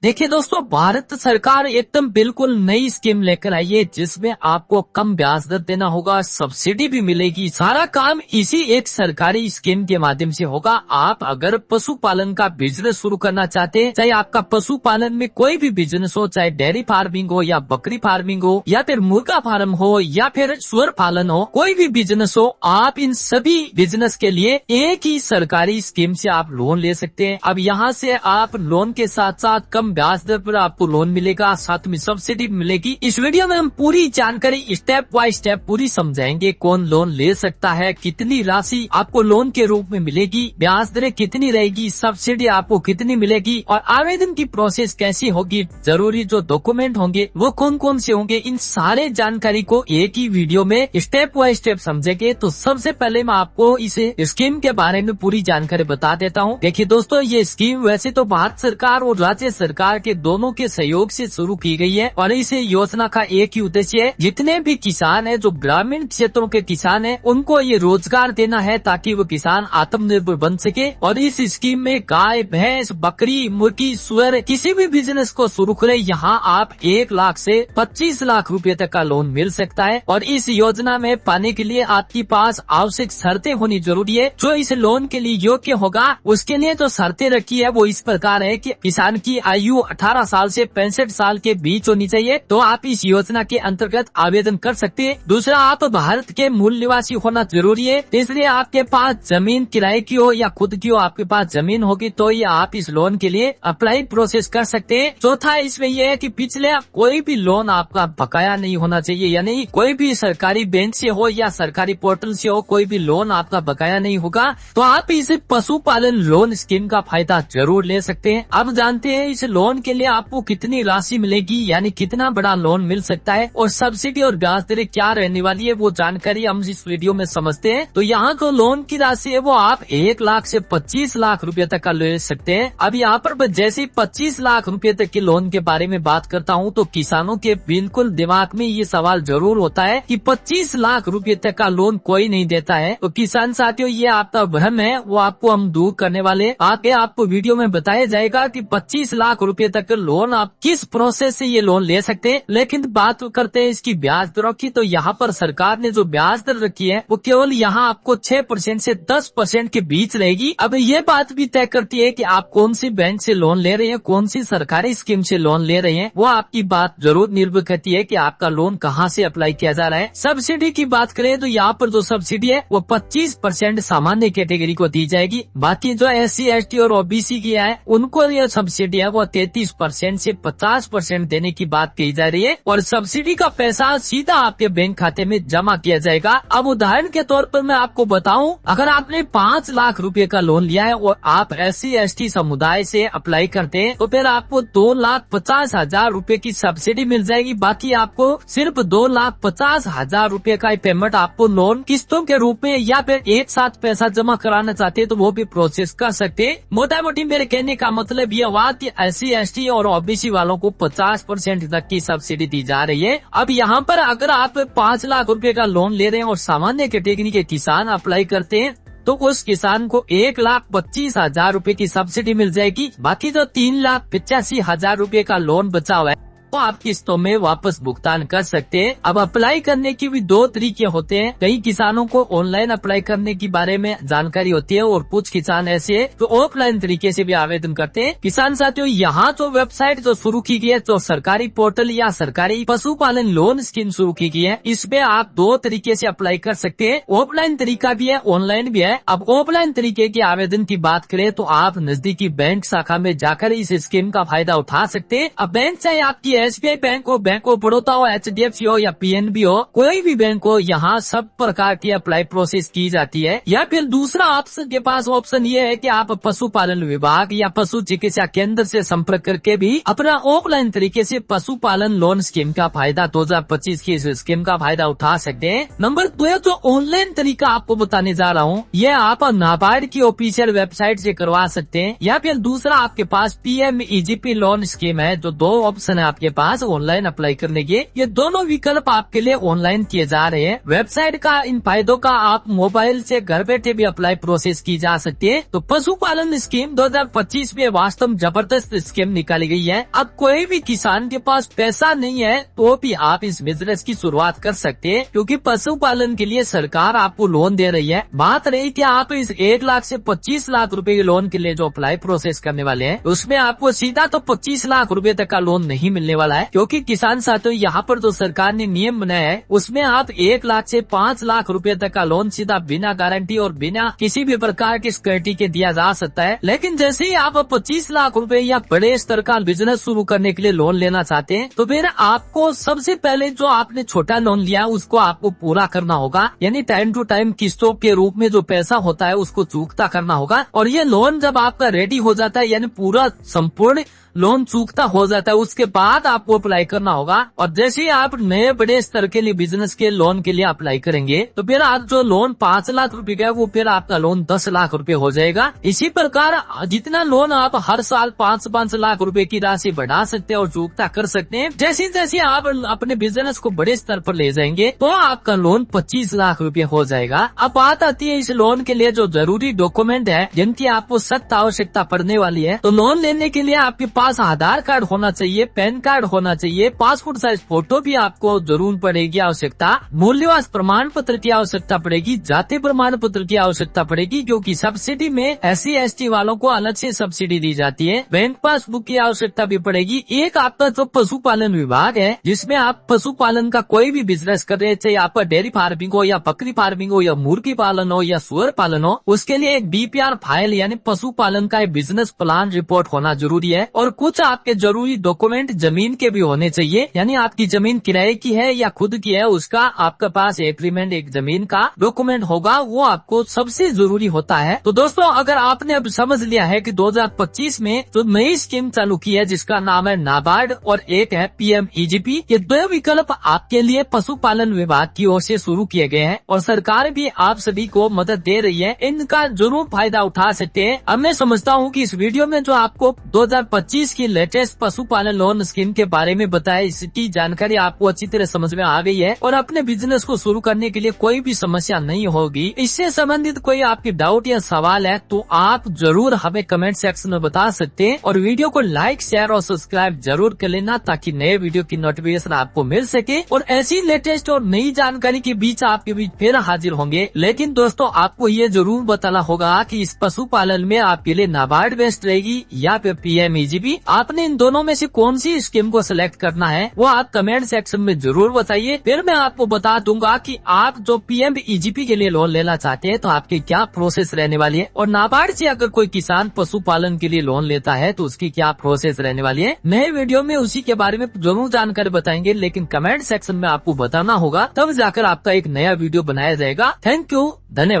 देखिए दोस्तों, भारत सरकार एकदम बिल्कुल नई स्कीम लेकर आई है जिसमें आपको कम ब्याज दर देना होगा, सब्सिडी भी मिलेगी। सारा काम इसी एक सरकारी स्कीम के माध्यम से होगा। आप अगर पशुपालन का बिजनेस शुरू करना चाहते हैं, चाहे आपका पशुपालन में कोई भी बिजनेस हो, चाहे डेयरी फार्मिंग हो या बकरी फार्मिंग हो या फिर मुर्गा फार्म हो या फिर सुअर पालन हो, कोई भी बिजनेस हो, आप इन सभी बिजनेस के लिए एक ही सरकारी स्कीम से आप लोन ले सकते हैं। अब यहाँ से आप लोन के साथ साथ कम ब्याज दर पर आपको लोन मिलेगा, साथ में सब्सिडी मिलेगी। इस वीडियो में हम पूरी जानकारी स्टेप बाय स्टेप पूरी समझाएंगे। कौन लोन ले सकता है, कितनी राशि आपको लोन के रूप में मिलेगी, ब्याज दरें कितनी रहेगी, सब्सिडी आपको कितनी मिलेगी और आवेदन की प्रोसेस कैसी होगी, जरूरी जो डॉक्यूमेंट होंगे वो कौन कौन से होंगे, इन सारे जानकारी को एक ही वीडियो में स्टेप बाय स्टेप समझेंगे। तो सबसे पहले मैं आपको इस स्कीम के बारे में पूरी जानकारी बता देता हूँ। देखिए दोस्तों, ये स्कीम वैसे तो भारत सरकार और राज्य सरकार के दोनों के सहयोग से शुरू की गई है और इस योजना का एक ही उद्देश्य है, जितने भी किसान हैं, जो ग्रामीण क्षेत्रों के किसान हैं, उनको ये रोजगार देना है ताकि वो किसान आत्मनिर्भर बन सके। और इस स्कीम में गाय, भैंस, बकरी, मुर्गी, सुअर किसी भी बिजनेस को शुरू करें, यहाँ आप 1 लाख से 25 लाख रुपए तक का लोन मिल सकता है। और इस योजना में पाने के लिए आपके पास आवश्यक शर्तें होनी जरूरी है। जो इस लोन के लिए योग्य होगा उसके लिए जो शर्तें रखी है वो इस प्रकार है कि किसान की आयु 18 साल से 65 साल के बीच होनी चाहिए, तो आप इस योजना के अंतर्गत आवेदन कर सकते हैं। दूसरा, आप भारत के मूल निवासी होना जरूरी है। तीसरे, आपके पास जमीन किराए की हो या खुद की हो, आपके पास जमीन होगी तो ये आप इस लोन के लिए अप्लाई प्रोसेस कर सकते हैं। चौथा, इसमें यह है कि पिछले कोई भी लोन आपका बकाया नहीं होना चाहिए, यानी कोई भी सरकारी बैंक से हो या सरकारी पोर्टल से हो, कोई भी लोन आपका बकाया नहीं होगा, तो आप इस पशुपालन लोन स्कीम का फायदा जरूर ले सकते हैं। अब जानते हैं इस लोन के लिए आपको कितनी राशि मिलेगी, यानी कितना बड़ा लोन मिल सकता है और सब्सिडी और ब्याज दरें क्या रहने वाली है, वो जानकारी हम इस वीडियो में समझते हैं। तो यहाँ को लोन की राशि है वो आप 1 लाख से 25 लाख रुपए तक का ले सकते हैं। अब यहाँ पर जैसे 25 लाख रुपए तक के लोन के बारे में बात करता हूँ तो किसानों के बिल्कुल दिमाग में ये सवाल जरूर होता है कि 25 लाख रुपए तक का लोन कोई नहीं देता है। तो किसान साथियों, ये आपका भ्रम है, वो आपको हम दूर करने वाले आगे आपको वीडियो में बताया जाएगा कि 25 लाख रुपए तक लोन आप किस प्रोसेस से ये लोन ले सकते हैं। लेकिन बात करते हैं इसकी ब्याज दरों की, तो यहाँ पर सरकार ने जो ब्याज दर रखी है वो केवल यहाँ आपको 6% से 10% के बीच रहेगी। अब ये बात भी तय करती है कि आप कौन सी बैंक से लोन ले रहे हैं, कौन सी सरकारी स्कीम से लोन ले रहे हैं, वो आपकी बात जरूर निर्भर करती है कि आपका लोन कहाँ से अप्लाई किया जा रहा है। सब्सिडी की बात करें तो यहाँ पर जो सब्सिडी है वो 25% सामान्य कैटेगरी को दी जाएगी। बाकी जो SC, ST और OBC की है उनको यह सब्सिडी है वो 33% से 50% देने की बात कही जा रही है और सब्सिडी का पैसा सीधा आपके बैंक खाते में जमा किया जाएगा। अब उदाहरण के तौर पर मैं आपको बताऊं, अगर आपने 5 लाख रुपए का लोन लिया है और आप SC, ST समुदाय से अप्लाई करते हैं तो फिर आपको 2,50,000 रुपए की सब्सिडी मिल जाएगी। बाकी आपको सिर्फ 2,50,000 रुपए का पेमेंट आपको लोन किस्तों के रूप में या फिर एक साथ पैसा जमा कराना चाहते हैं तो वो भी प्रोसेस कर सकते हैं। मोटा मोटी मेरे कहने का मतलब यह हुआ कि SC, ST और OBC वालों को 50% तक की सब्सिडी दी जा रही है। अब यहाँ पर अगर आप 5 लाख रुपए का लोन ले रहे हैं और सामान्य कैटेगरी के किसान अप्लाई करते हैं तो उस किसान को 1,25,000 रुपए की सब्सिडी मिल जाएगी। बाकी जो 3,85,000 रुपए का लोन बचा हुआ है तो आप किस्तों में वापस भुगतान कर सकते हैं। अब अप्लाई करने की भी 2 तरीके होते हैं। कई किसानों को ऑनलाइन अप्लाई करने के बारे में जानकारी होती है और कुछ किसान ऐसे हैं तो ऑफलाइन तरीके से भी आवेदन करते हैं। किसान साथियों, यहाँ जो वेबसाइट जो शुरू की गई है, जो सरकारी पोर्टल या सरकारी पशुपालन लोन स्कीम शुरू की गई है, इसमें आप 2 तरीके से अप्लाई कर सकते हैं। ऑफलाइन तरीका भी है, ऑनलाइन भी है। अब ऑफलाइन तरीके के आवेदन की बात करें तो आप नजदीकी बैंक शाखा में जाकर इस स्कीम का फायदा उठा सकते हैं। अब बैंक चाहे आपकी SBI बैंक हो, बैंक ऑफ बड़ौदा हो, HDFC हो या PNB हो, कोई भी बैंक हो, यहाँ सब प्रकार की अप्लाई प्रोसेस की जाती है। या फिर दूसरा आपके पास ऑप्शन ये है कि आप पशुपालन विभाग या पशु चिकित्सा केंद्र से संपर्क करके भी अपना ऑफलाइन तरीके से पशुपालन लोन स्कीम का फायदा 2025 की स्कीम का फायदा उठा सकते हैं। नंबर 2 जो ऑनलाइन तरीका आपको बताने जा रहा हूँ, ये आप नाबार्ड की ऑफिशियल वेबसाइट से करवा सकते हैं। या फिर दूसरा आपके पास PMEGP लोन स्कीम है, जो 2 ऑप्शन है आपके आपके पास ऑनलाइन अप्लाई करने के। ये दोनों विकल्प आपके लिए ऑनलाइन किए जा रहे हैं। वेबसाइट का इन फायदों का आप मोबाइल से घर बैठे भी अप्लाई प्रोसेस की जा सकती है। तो पशुपालन स्कीम 2025 में वास्तव में जबरदस्त स्कीम निकाली गई है। अब कोई भी किसान के पास पैसा नहीं है तो भी आप इस बिजनेस की शुरुआत कर सकते हैं, क्योंकि पशुपालन के लिए सरकार आपको लोन दे रही है। बात रही कि आप इस 1 लाख से 25 लाख रुपए के लोन के लिए जो अप्लाई प्रोसेस करने वाले हैं, उसमें आपको सीधा तो 25 लाख रुपए तक का लोन नहीं मिलने वाला है, क्योंकि किसान साथियों यहाँ पर जो सरकार ने नियम बनाया है उसमें आप 1 लाख से 5 लाख रुपए तक का लोन सीधा बिना गारंटी और बिना किसी भी प्रकार की सिक्योरिटी के दिया जा सकता है। लेकिन जैसे ही आप 25 लाख रुपए या बड़े स्तर का बिजनेस शुरू करने के लिए लोन लेना चाहते हैं, तो फिर आपको सबसे पहले जो आपने छोटा लोन लिया उसको आपको पूरा करना होगा, यानी टाइम टू टाइम किस्तों के रूप में जो पैसा होता है उसको चूकता करना होगा। और ये लोन जब आपका रेडी हो जाता है, यानी पूरा संपूर्ण लोन चूकता हो जाता है, उसके बाद आपको अप्लाई करना होगा। और जैसे ही आप नए बड़े स्तर के लिए बिजनेस के लोन के लिए अप्लाई करेंगे, तो फिर आप जो लोन 5 लाख रुपए का है वो फिर आपका लोन 10 लाख रुपए हो जाएगा। इसी प्रकार जितना लोन आप हर साल 5-5 लाख रुपए की राशि बढ़ा सकते हैं और चूकता कर सकते हैं। जैसे जैसे आप अपने बिजनेस को बड़े स्तर पर ले जाएंगे तो आपका लोन 25 लाख रुपए हो जाएगा। अब बात आती है इस लोन के लिए जो जरूरी डॉक्यूमेंट है जिनकी आपको सख्त आवश्यकता पड़ने वाली है। तो लोन लेने के लिए आपके पास आधार कार्ड होना चाहिए, पैन कार्ड होना चाहिए, पासपोर्ट साइज फोटो भी आपको जरूर पड़ेगी आवश्यकता, मूल्यवान प्रमाण पत्र की आवश्यकता पड़ेगी, जाति प्रमाण पत्र की आवश्यकता पड़ेगी, क्योंकि सब्सिडी में SC/ST वालों को अलग से सब्सिडी दी जाती है। बैंक पासबुक की आवश्यकता भी पड़ेगी। एक आपका जो पशुपालन विभाग है जिसमें आप पशुपालन का कोई भी बिजनेस कर रहे, चाहे आपका डेयरी फार्मिंग हो या बकरी फार्मिंग हो या मुर्गी पालन हो या सुअर पालन हो, उसके लिए एक BPR फाइल यानी पशुपालन का एक बिजनेस प्लान रिपोर्ट होना जरूरी है। और कुछ आपके जरूरी डॉक्यूमेंट जमीन के भी होने चाहिए, यानी आपकी जमीन किराए की है या खुद की है, उसका आपके पास एग्रीमेंट एक जमीन का डॉक्यूमेंट होगा, वो आपको सबसे जरूरी होता है। तो दोस्तों अगर आपने अब समझ लिया है कि 2025 में जो नई स्कीम चालू की है जिसका नाम है नाबार्ड और एक है PMEGP, ये दो विकल्प आपके लिए पशुपालन विभाग की ओर से शुरू किए गए हैं और सरकार भी आप सभी को मदद दे रही है। इनका जरूर फायदा उठा सकते हैं। अब मैं समझता हूँ कि इस वीडियो में जो आपको 2025 की लेटेस्ट पशुपालन लोन स्कीम के बारे में बताया, इसकी जानकारी आपको अच्छी तरह समझ में आ गई है और अपने बिजनेस को शुरू करने के लिए कोई भी समस्या नहीं होगी। इससे संबंधित कोई आपकी डाउट या सवाल है तो आप जरूर हमें कमेंट सेक्शन में बता सकते हैं और वीडियो को लाइक, शेयर और सब्सक्राइब जरूर कर लेना ताकि नए वीडियो की नोटिफिकेशन आपको मिल सके और ऐसी लेटेस्ट और नई जानकारी के बीच आपके बीच फिर हाजिर होंगे। लेकिन दोस्तों आपको ये जरूर बताना होगा कि इस पशुपालन में आपके लिए नाबार्ड बेस्ट रहेगी या फिर PMEGP। आपने इन दोनों में से कौन सी स्कीम को सिलेक्ट करना है वो आप कमेंट सेक्शन में जरूर बताइए। फिर मैं आपको बता दूंगा कि आप जो PMEGP के लिए लोन लेना चाहते हैं तो आपकी क्या प्रोसेस रहने वाली है और नाबार्ड से अगर कोई किसान पशुपालन के लिए लोन लेता है तो उसकी क्या प्रोसेस रहने वाली है। नए वीडियो में उसी के बारे में जरूर जानकारी बताएंगे, लेकिन कमेंट सेक्शन में आपको बताना होगा, तब जाकर आपका एक नया वीडियो बनाया जाएगा। थैंक यू, धन्यवाद।